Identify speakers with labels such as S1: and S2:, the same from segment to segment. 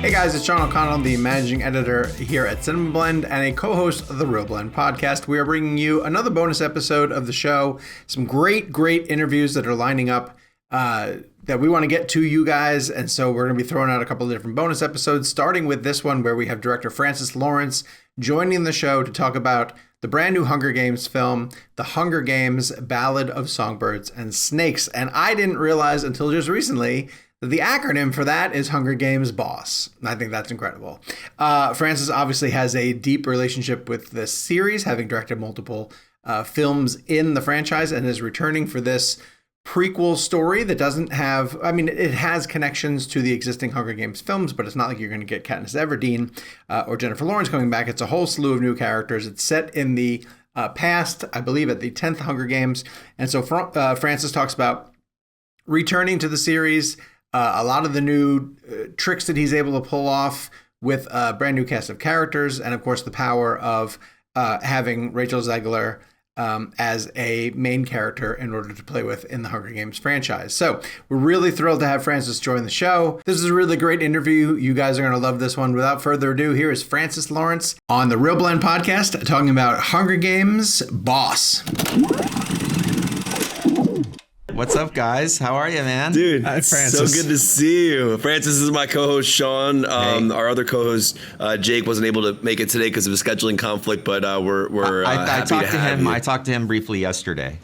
S1: Hey guys, it's Sean O'Connell, the managing editor here at CinemaBlend and a co-host of the ReelBlend podcast. We are bringing you another bonus episode of the show. Some great interviews that are lining up that we want to get to you guys. And so we're going to be throwing out a couple of different bonus episodes, starting with this one where we have director Francis Lawrence joining the show to talk about the brand new Hunger Games film, The Hunger Games, Ballad of Songbirds and Snakes. And I didn't realize until just recently that the acronym for that is Hunger Games Boss. I think that's incredible. Francis obviously has a deep relationship with this series, having directed multiple films in the franchise, and is returning for this prequel story that doesn't have, I mean, it has connections to the existing Hunger Games films, but it's not like you're going to get Katniss Everdeen or Jennifer Lawrence coming back. It's a whole slew of new characters. It's set in the past, I believe, at the 10th Hunger Games. And so Francis talks about returning to the series, a lot of the new tricks that he's able to pull off with a brand new cast of characters, and of course the power of having Rachel Zegler as a main character in order to play with in the Hunger Games franchise. So we're really thrilled to have Francis join the show. This is a really great interview. You guys are going to love this one. Without further ado, here is Francis Lawrence on the ReelBlend podcast talking about Hunger Games Boss.
S2: What's up, guys? How are you, man?
S3: Dude,
S1: Hi,
S3: so good to see you. Francis is my co-host, Sean.
S2: Hey.
S3: Our other co-host, Jake, wasn't able to make it today because of a scheduling conflict, but we're
S2: I
S3: happy
S2: talked
S3: to
S2: to
S3: have
S2: him.
S3: you.
S2: I talked to him briefly yesterday.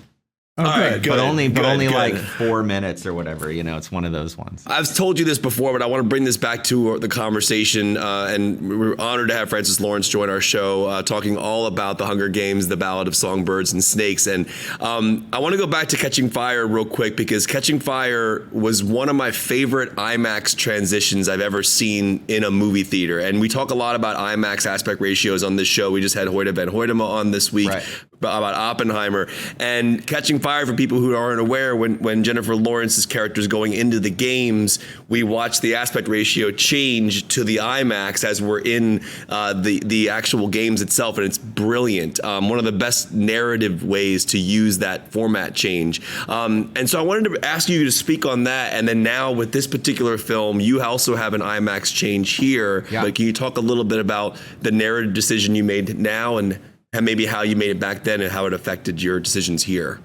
S3: All right, good.
S2: But only
S3: Good.
S2: like 4 minutes or whatever. You know, it's one of those ones.
S3: I've told you this before, but I want to bring this back to the conversation. And we're honored to have Francis Lawrence join our show, talking all about the Hunger Games, the Ballad of Songbirds and Snakes. And I want to go back to Catching Fire real quick, because Catching Fire was one of my favorite IMAX transitions I've ever seen in a movie theater. And we talk a lot about IMAX aspect ratios on this show. We just had Hoyte van Hoytema on this week.
S2: Right.
S3: About Oppenheimer. And Catching Fire, for people who aren't aware, when Jennifer Lawrence's character is going into the games, we watch the aspect ratio change to the IMAX as we're in the actual games itself, and it's brilliant. One of the best narrative ways to use that format change. And so I wanted to ask you to speak on that, and then now with this particular film, you also have an IMAX change here.
S2: Yeah.
S3: But can you talk a little bit about the narrative decision you made now, and maybe how you made it back then and how it affected your decisions here?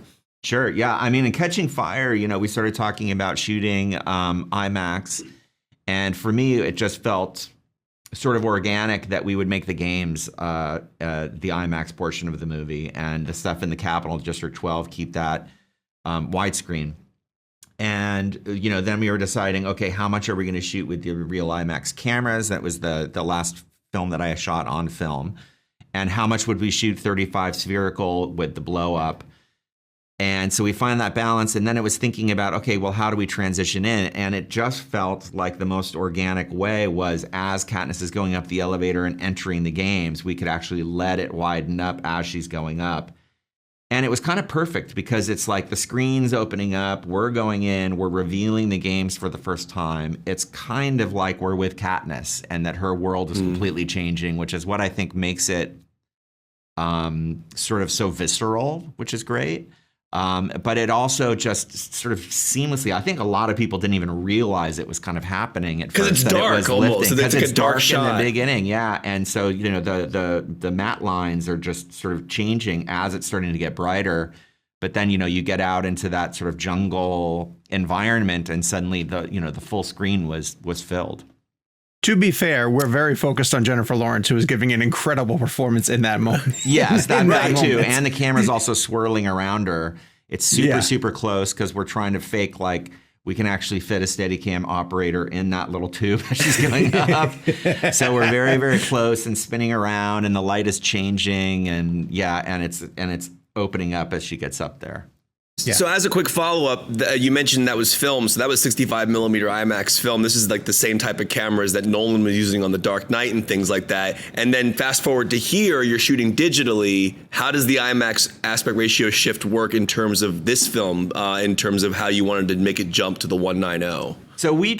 S2: Sure. Yeah. I mean, in Catching Fire, you know, we started talking about shooting IMAX. And for me, it just felt sort of organic that we would make the games the IMAX portion of the movie, and the stuff in the Capitol District 12, keep that widescreen. And, you know, then we were deciding, okay, how much are we going to shoot with the real IMAX cameras? That was the last film that I shot on film. And how much would we shoot 35 spherical with the blow up? And so we find that balance. And then it was thinking about, okay, well, how do we transition in? And it just felt like the most organic way was, as Katniss is going up the elevator and entering the games, we could actually let it widen up as she's going up. And it was kind of perfect, because it's like the screen's opening up, we're going in, we're revealing the games for the first time. It's kind of like we're with Katniss, and that her world is completely changing, which is what I think makes it sort of so visceral, which is great. But it also just sort of seamlessly, I think a lot of people didn't even realize it was kind of happening at first.
S3: Because it's dark almost. So
S2: because it's dark
S3: shot
S2: in the beginning, yeah. And so, you know, the matte lines are just sort of changing as it's starting to get brighter. But then, you know, you get out into that sort of jungle environment, and suddenly the full screen was filled.
S4: To be fair, we're very focused on Jennifer Lawrence, who is giving an incredible performance in that moment.
S2: Yes, that too.
S4: moment.
S2: And the camera's also swirling around her. It's super close, because we're trying to fake like we can actually fit a Steadicam operator in that little tube as she's going up. So we're very, very close and spinning around, and the light is changing, and it's opening up as she gets up there.
S4: Yeah.
S3: So as a quick follow-up, you mentioned that was film. So that was 65 millimeter IMAX film. This is like the same type of cameras that Nolan was using on The Dark Knight and things like that. And then fast forward to here, you're shooting digitally. How does the IMAX aspect ratio shift work in terms of this film, in terms of how you wanted to make it jump to the 190?
S2: So we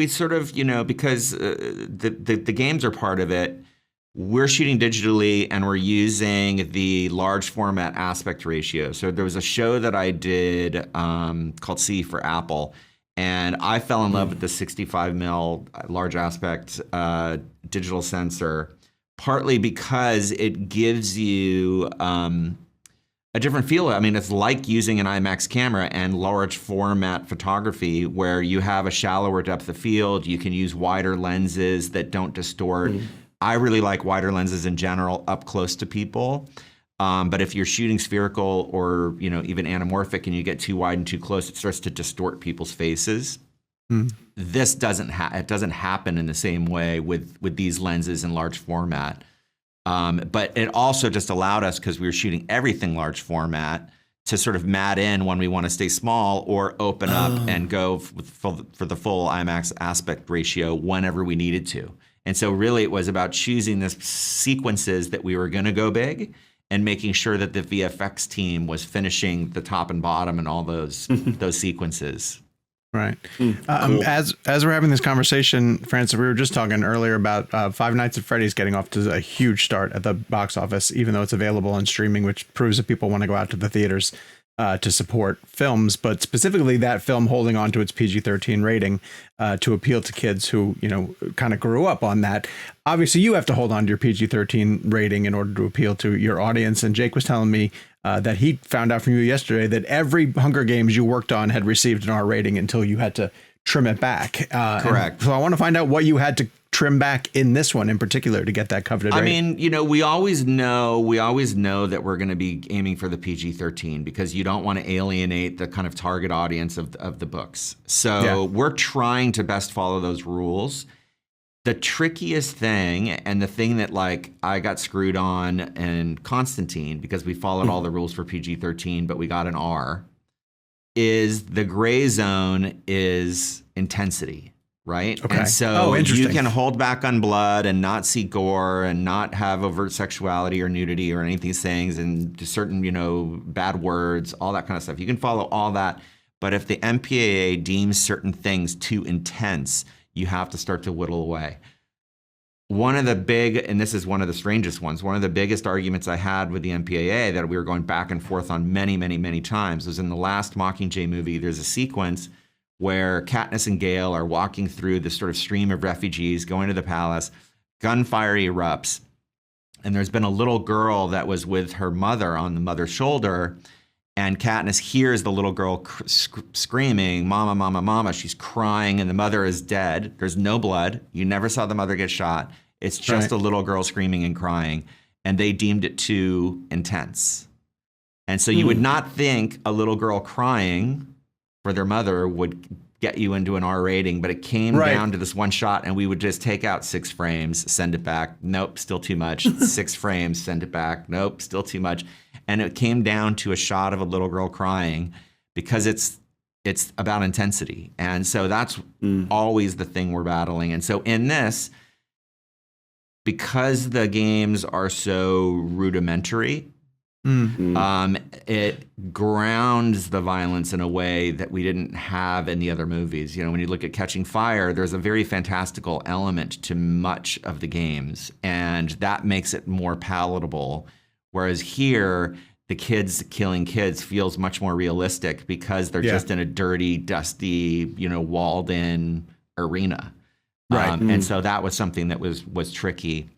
S2: sort of, you know, because the games are part of it, we're shooting digitally and we're using the large format aspect ratio. So there was a show that I did called C for Apple, And I fell in love with the 65 mil large aspect digital sensor, partly because it gives you a different feel. I mean, it's like using an IMAX camera and large format photography where you have a shallower depth of field. You can use wider lenses that don't distort. I really like wider lenses in general up close to people. But if you're shooting spherical or even anamorphic and you get too wide and too close, it starts to distort people's faces. This doesn't happen in the same way with these lenses in large format. But it also just allowed us, because we were shooting everything large format, to sort of mat in when we want to stay small or open up and go for the full IMAX aspect ratio whenever we needed to. And so really it was about choosing the sequences that we were going to go big and making sure that the VFX team was finishing the top and bottom and all those sequences.
S4: Right. Cool. As we're having this conversation, Francis, we were just talking earlier about Five Nights at Freddy's getting off to a huge start at the box office, even though it's available on streaming, which proves that people want to go out to the theaters to support films, but specifically that film holding on to its PG-13 rating to appeal to kids who, kind of grew up on that. Obviously, you have to hold on to your PG-13 rating in order to appeal to your audience. And Jake was telling me that he found out from you yesterday that every Hunger Games you worked on had received an R rating until you had to trim it back.
S2: Correct.
S4: So I want to find out what you had to trim back in this one in particular to get that coveted rating.
S2: I mean, we always know that we're going to be aiming for the PG-13 because you don't want to alienate the kind of target audience of the books. So we're trying to best follow those rules. The trickiest thing, and the thing that I got screwed on in Constantine because we followed all the rules for PG-13, but we got an R, is the gray zone is intensity. Right.
S4: Okay.
S2: And so you can hold back on blood and not see gore and not have overt sexuality or nudity or any of these things and certain, bad words, all that kind of stuff. You can follow all that. But if the MPAA deems certain things too intense, you have to start to whittle away. One of the big, and this is one of the strangest ones, one of the biggest arguments I had with the MPAA that we were going back and forth on many, many, many times was in the last Mockingjay movie. There's a sequence where Katniss and Gale are walking through this sort of stream of refugees going to the palace. Gunfire erupts. And there's been a little girl that was with her mother on the mother's shoulder. And Katniss hears the little girl screaming, "Mama, mama, mama." She's crying and the mother is dead. There's no blood. You never saw the mother get shot. It's just a little girl screaming and crying. And they deemed it too intense. And so you would not think a little girl crying for their mother would get you into an R rating, but it came down to this one shot and we would just take out 6 frames, send it back. Nope, still too much. 6 frames, send it back. Nope, still too much. And it came down to a shot of a little girl crying because it's about intensity. And so that's always the thing we're battling. And so in this, because the games are so rudimentary, it grounds the violence in a way that we didn't have in the other movies. When you look at Catching Fire, there's a very fantastical element to much of the games, and that makes it more palatable. Whereas here, the kids killing kids feels much more realistic because they're just in a dirty, dusty, walled-in arena. And so that was something that was tricky,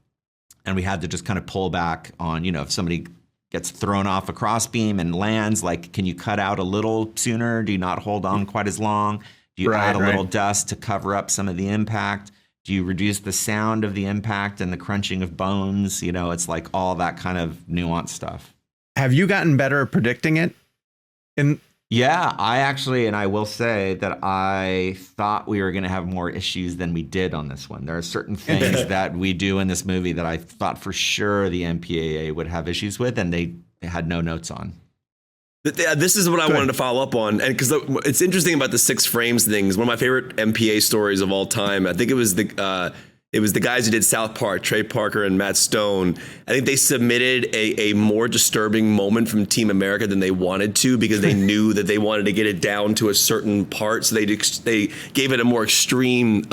S2: and we had to just kind of pull back on, if somebody gets thrown off a crossbeam and lands, can you cut out a little sooner? Do you not hold on quite as long? Do you add a little dust to cover up some of the impact? Do you reduce the sound of the impact and the crunching of bones? It's all that kind of nuanced stuff.
S4: Have you gotten better at predicting it?
S2: Yeah, I will say that I thought we were going to have more issues than we did on this one. There are certain things that we do in this movie that I thought for sure the MPAA would have issues with, and they had no notes on.
S3: This is what I wanted to follow up on, and because it's interesting about the 6 frames things. One of my favorite MPA stories of all time. I think it was the guys who did South Park, Trey Parker and Matt Stone. I think they submitted a more disturbing moment from Team America than they wanted to because they knew that they wanted to get it down to a certain part. So they gave it a more extreme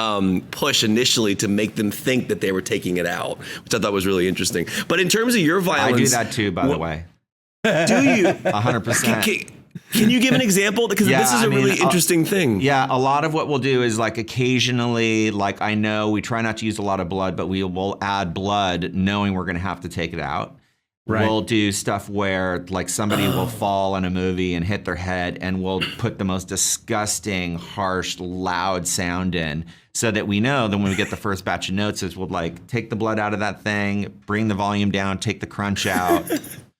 S3: push initially to make them think that they were taking it out, which I thought was really interesting. But in terms of your violence,
S2: I do that too, by the way.
S3: Do you?
S2: 100%.
S3: Can you give an example? Because this is a really interesting thing.
S2: Yeah, a lot of what we'll do is like occasionally, like I know we try not to use a lot of blood, but we will add blood knowing we're going to have to take it out. Right. We'll do stuff where like somebody will fall in a movie and hit their head, and we'll put the most disgusting, harsh, loud sound in so that we know that when we get the first batch of notes is we'll like take the blood out of that thing, bring the volume down, take the crunch out.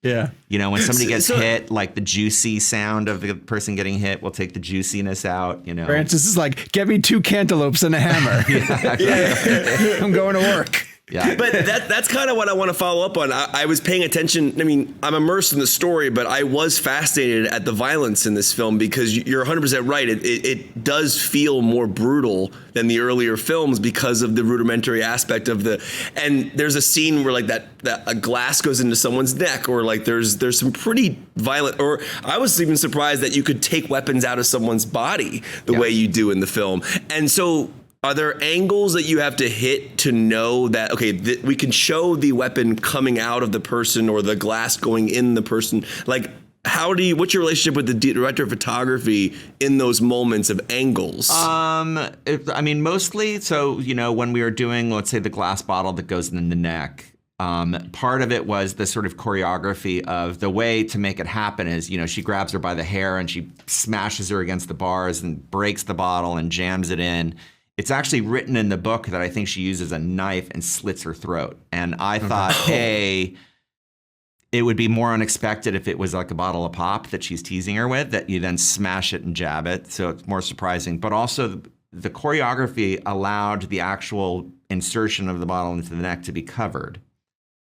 S4: Yeah.
S2: You know, when somebody gets hit, like the juicy sound of the person getting hit, we'll take the juiciness out, you know.
S4: Francis is like, get me 2 cantaloupes and a hammer. I'm going to work.
S2: Yeah.
S3: But that's kind of what I want to follow up on. I was paying attention. I mean, I'm immersed in the story, but I was fascinated at the violence in this film because you're 100% right. It does feel more brutal than the earlier films because of the rudimentary aspect of and there's a scene where like that a glass goes into someone's neck, or like there's some pretty violent, or I was even surprised that you could take weapons out of someone's body the way you do in the film. And so, are there angles that you have to hit to know that, okay, we can show the weapon coming out of the person or the glass going in the person? Like, what's your relationship with the director of photography in those moments of angles?
S2: Mostly, so, you know, when we were doing, let's say, the glass bottle that goes in the neck, part of it was the sort of choreography of the way to make it happen is, you know, she grabs her by the hair and she smashes her against the bars and breaks the bottle and jams it in. It's actually written in the book that I think she uses a knife and slits her throat. And I thought, it would be more unexpected if it was like a bottle of pop that she's teasing her with, that you then smash it and jab it. So it's more surprising. But also the choreography allowed the actual insertion of the bottle into the neck to be covered.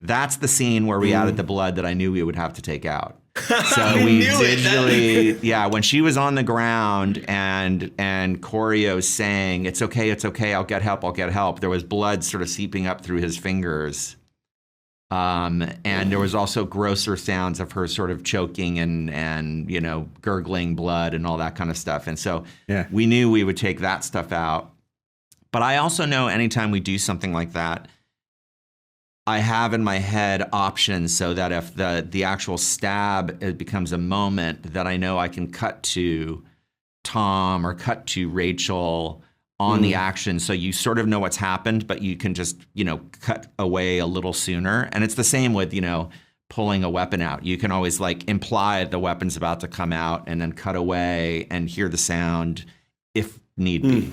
S2: That's the scene where we added the blood that I knew we would have to take out. So we digitally, when she was on the ground and Choreo saying, it's okay, I'll get help. There was blood sort of seeping up through his fingers. And there was also grosser sounds of her sort of choking and you know, gurgling blood and all that kind of stuff. And so we knew we would take that stuff out. But I also know anytime we do something like that, I have in my head options so that if the actual stab, it becomes a moment that I know I can cut to Tom or cut to Rachel on the action. So you sort of know what's happened, but you can just, you know, cut away a little sooner. And it's the same with, you know, pulling a weapon out. You can always like imply the weapon's about to come out and then cut away and hear the sound if need be.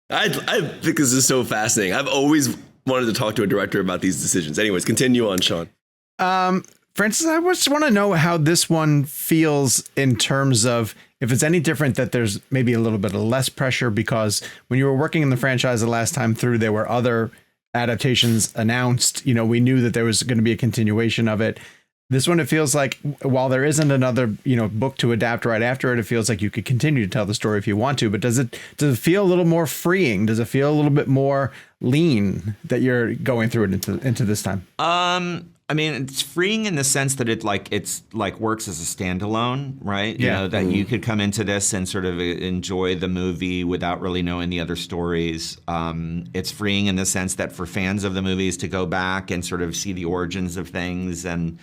S3: I think this is so fascinating. I've always wanted to talk to a director about these decisions. Anyways, continue on, Sean.
S4: Francis, I just want to know how this one feels in terms of if it's any different, that there's maybe a little bit of less pressure, because when you were working in the franchise the last time through, there were other adaptations announced. You know, we knew that there was going to be a continuation of it. This one, it feels like while there isn't another, you know, book to adapt right after it, it feels like you could continue to tell the story if you want to. But does it feel a little more freeing? Does it feel a little bit more lean that you're going through it into this time?
S2: I mean, it's freeing in the sense that it's like works as a standalone, right? You know, that you could come into this and sort of enjoy the movie without really knowing the other stories. It's freeing in the sense that for fans of the movies to go back and sort of see the origins of things and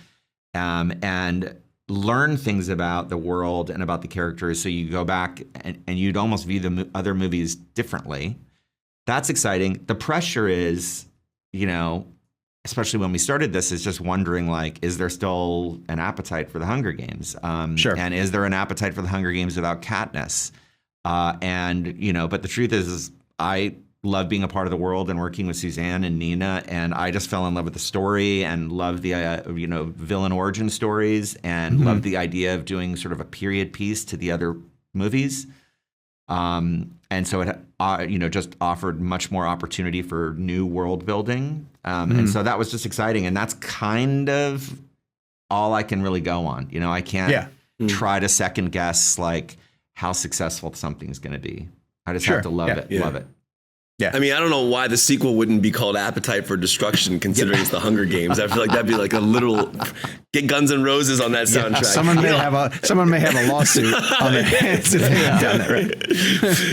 S2: learn things about the world and about the characters. So you go back and you'd almost view the other movies differently. That's exciting. The pressure is, you know, especially when we started this, is just wondering, like, is there still an appetite for the Hunger Games?
S4: Sure.
S2: And is there an appetite for the Hunger Games without Katniss? And, you know, but the truth is I love being a part of the world and working with Suzanne and Nina, and I just fell in love with the story and loved the you know, villain origin stories, and loved the idea of doing sort of a period piece to the other movies. And so it you know, just offered much more opportunity for new world building, and so that was just exciting, and that's kind of all I can really go on. You know, I can't try to second guess like how successful something's going to be. I just have to love it. Love it.
S4: Yeah.
S3: I mean, I don't know why the sequel wouldn't be called Appetite for Destruction, considering it's the Hunger Games. I feel like that'd be like a literal get Guns N' Roses on that soundtrack.
S4: Someone may have a lawsuit on their hands if they have done it, right?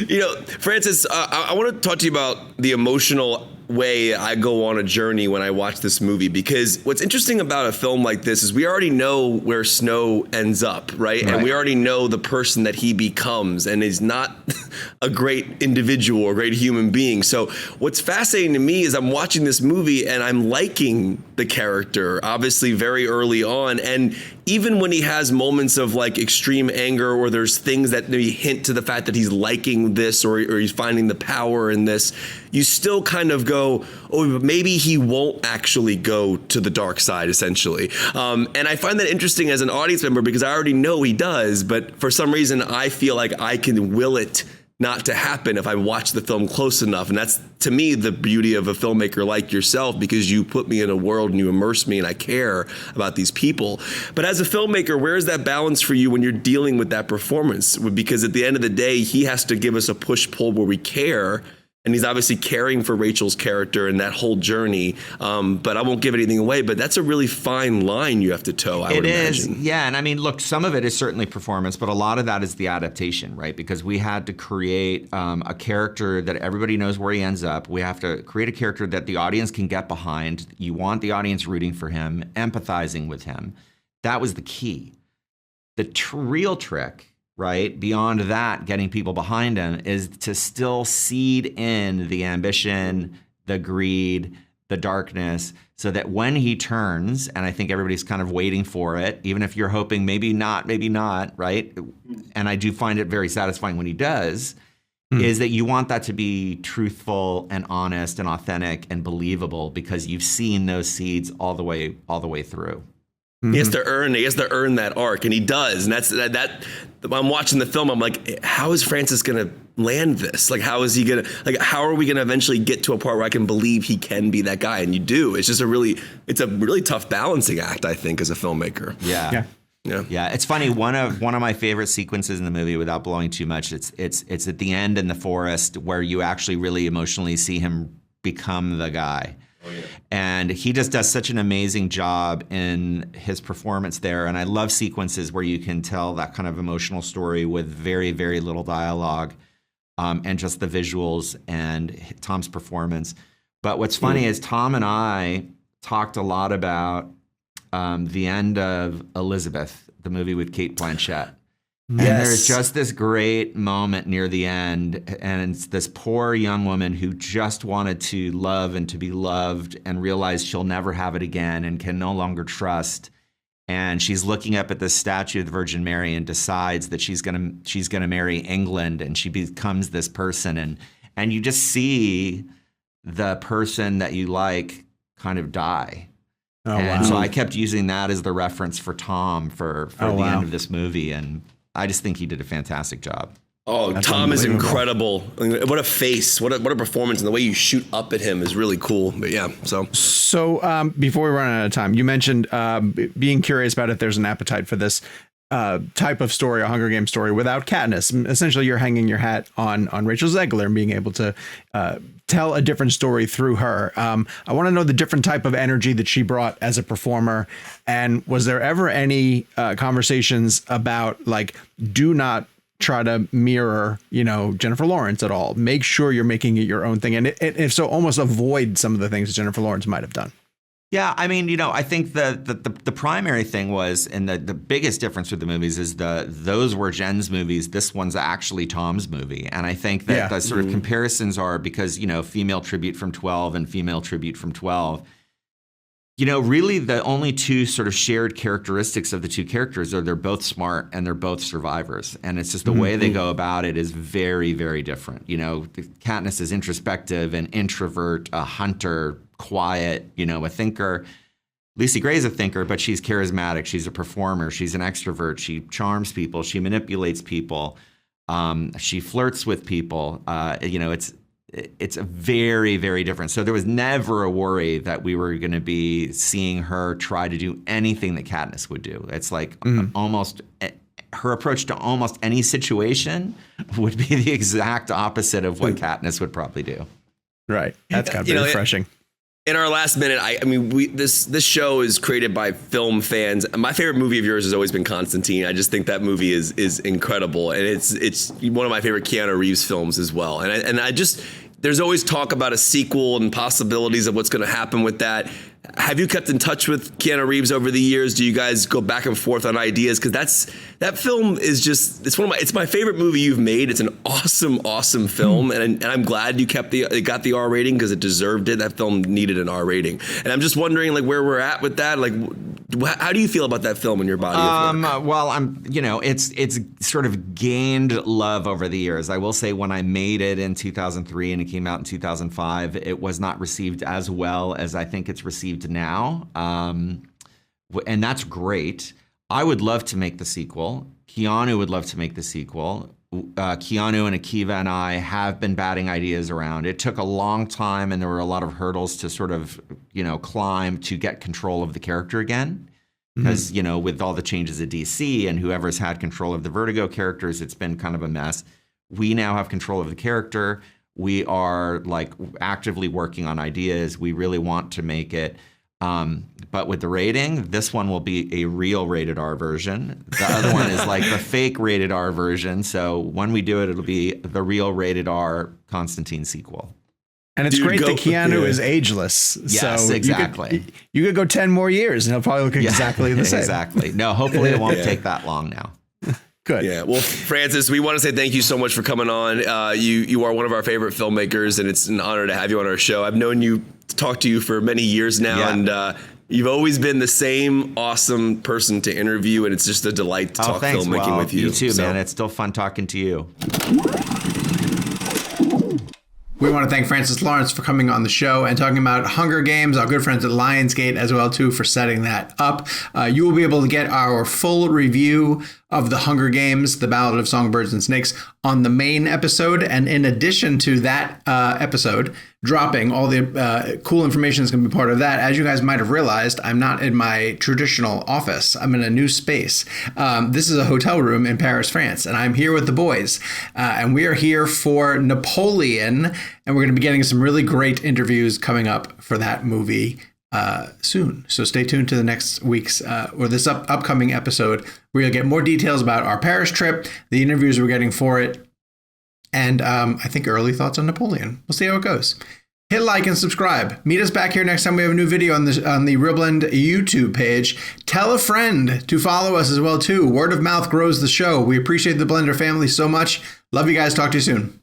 S3: You know, Francis, I want to talk to you about the emotional way I go on a journey when I watch this movie, because what's interesting about a film like this is we already know where Snow ends up, right? And we already know the person that he becomes, and is not a great individual or great human being. So what's fascinating to me is I'm watching this movie and I'm liking the character, obviously very early on. And even when he has moments of like extreme anger, or there's things that maybe hint to the fact that he's liking this, or he's finding the power in this, you still kind of go, oh, but maybe he won't actually go to the dark side, essentially. And I find that interesting as an audience member, because I already know he does, but for some reason I feel like I can will it not to happen if I watch the film close enough. And that's, to me, the beauty of a filmmaker like yourself, because you put me in a world and you immerse me and I care about these people. But as a filmmaker, where is that balance for you when you're dealing with that performance? Because at the end of the day, he has to give us a push-pull where we care. And he's obviously caring for Rachel's character and that whole journey. But I won't give anything away, but that's a really fine line you have to toe, I would imagine.
S2: Yeah. And I mean, look, some of it is certainly performance, but a lot of that is the adaptation, right? Because we had to create a character that everybody knows where he ends up. We have to create a character that the audience can get behind. You want the audience rooting for him, empathizing with him. That was the key. The real trick, right, beyond that, getting people behind him, is to still seed in the ambition, the greed, the darkness, so that when he turns, and I think everybody's kind of waiting for it, even if you're hoping maybe not, right? And I do find it very satisfying when he does, is that you want that to be truthful and honest and authentic and believable, because you've seen those seeds all the way through.
S3: He has to earn that arc, and he does. And that's that. I'm watching the film. I'm like, how is Francis going to land this? Like, how is he going to, like, how are we going to eventually get to a part where I can believe he can be that guy? And you do. It's just it's a really tough balancing act, I think, as a filmmaker.
S2: Yeah. It's funny. One of my favorite sequences in the movie, without blowing too much, it's at the end in the forest, where you actually really emotionally see him become the guy. Oh, yeah. And he just does such an amazing job in his performance there. And I love sequences where you can tell that kind of emotional story with very, very little dialogue, and just the visuals and Tom's performance. But what's funny is Tom and I talked a lot about the end of Elizabeth, the movie with Cate Blanchett. And there's just this great moment near the end, and it's this poor young woman who just wanted to love and to be loved, and realized she'll never have it again and can no longer trust. And she's looking up at the statue of the Virgin Mary and decides that she's gonna marry England, and she becomes this person, and you just see the person that you like kind of die. Oh, and so I kept using that as the reference for Tom for the end of this movie, and I just think he did a fantastic job.
S3: Oh, that's Tom is incredible. What a face, what a performance, and the way you shoot up at him is really cool. But yeah, so
S4: before we run out of time, you mentioned being curious about if there's an appetite for this type of story, a Hunger Games story, without Katniss. Essentially, you're hanging your hat on Rachel Zegler and being able to tell a different story through her. I want to know the different type of energy that she brought as a performer. And was there ever any conversations about, like, do not try to mirror, Jennifer Lawrence at all? Make sure you're making it your own thing. And if so, almost avoid some of the things that Jennifer Lawrence might have done.
S2: Yeah, I mean, I think the primary thing was, and the biggest difference with the movies is those were Jen's movies. This one's actually Tom's movie. And I think that the sort of comparisons are because, female tribute from 12 and female tribute from 12. Really the only two sort of shared characteristics of the two characters are they're both smart and they're both survivors. And it's just the way they go about it is very, very different. Katniss is introspective, an introvert, a hunter, quiet, a thinker. Lucy Gray's a thinker, but she's charismatic. She's a performer. She's an extrovert. She charms people. She manipulates people. She flirts with people. It's a very, very different. So there was never a worry that we were going to be seeing her try to do anything that Katniss would do. It's like almost her approach to almost any situation would be the exact opposite of what Katniss would probably do.
S4: Right. That's kind of refreshing.
S3: In our last minute, this show is created by film fans. My favorite movie of yours has always been Constantine. I just think that movie is incredible, and it's one of my favorite Keanu Reeves films as well. And I just there's always talk about a sequel and possibilities of what's going to happen with that. Have you kept in touch with Keanu Reeves over the years? Do you guys go back and forth on ideas? Because that film is just, it's my favorite movie you've made. It's an awesome film, and I'm glad you it got the R rating because it deserved it. That film needed an R rating, and I'm just wondering like where we're at with that. Like, how do you feel about that film in your body of work?
S2: Well, it's sort of gained love over the years. I will say when I made it in 2003 and it came out in 2005, it was not received as well as I think it's received now. And that's great. I would love to make the sequel. Keanu would love to make the sequel. Keanu and Akiva and I have been batting ideas around. It took a long time and there were a lot of hurdles to sort of, climb to get control of the character again. Because, with all the changes at DC and whoever's had control of the Vertigo characters, it's been kind of a mess. We now have control of the character. We are like actively working on ideas. We really want to make it. But with the rating, this one will be a real rated R version. The other one is like the fake rated R version. So when we do it, it'll be the real rated R Constantine sequel.
S4: And it's great that Keanu is ageless.
S2: Yes, so exactly.
S4: You could go 10 more years and he'll probably look exactly the same.
S2: Exactly. No, hopefully it won't take that long now.
S4: Good.
S3: Yeah. Well, Francis, we want to say thank you so much for coming on. You are one of our favorite filmmakers, and it's an honor to have you on our show. I've known you, talked to you for many years now, and you've always been the same awesome person to interview, and it's just a delight to talk filmmaking with you.
S2: You too, man. It's still fun talking to you.
S1: We want to thank Francis Lawrence for coming on the show and talking about Hunger Games, our good friends at Lionsgate as well, too, for setting that up. You will be able to get our full review of the Hunger Games, the Ballad of Songbirds and Snakes, on the main episode. And in addition to that episode, dropping all the cool information that's going to be part of that. As you guys might have realized, I'm not in my traditional office. I'm in a new space. This is a hotel room in Paris, France, and I'm here with the boys. And we are here for Napoleon, and we're going to be getting some really great interviews coming up for that movie soon. So stay tuned to the next week's or this upcoming episode where you'll get more details about our Paris trip, the interviews we're getting for it, and I think early thoughts on Napoleon. We'll see how it goes. Hit like and subscribe. Meet us back here next time we have a new video on the ReelBlend YouTube page. Tell a friend to follow us as well too. Word of mouth grows the show. We appreciate the Blender family so much. Love you guys. Talk to you soon.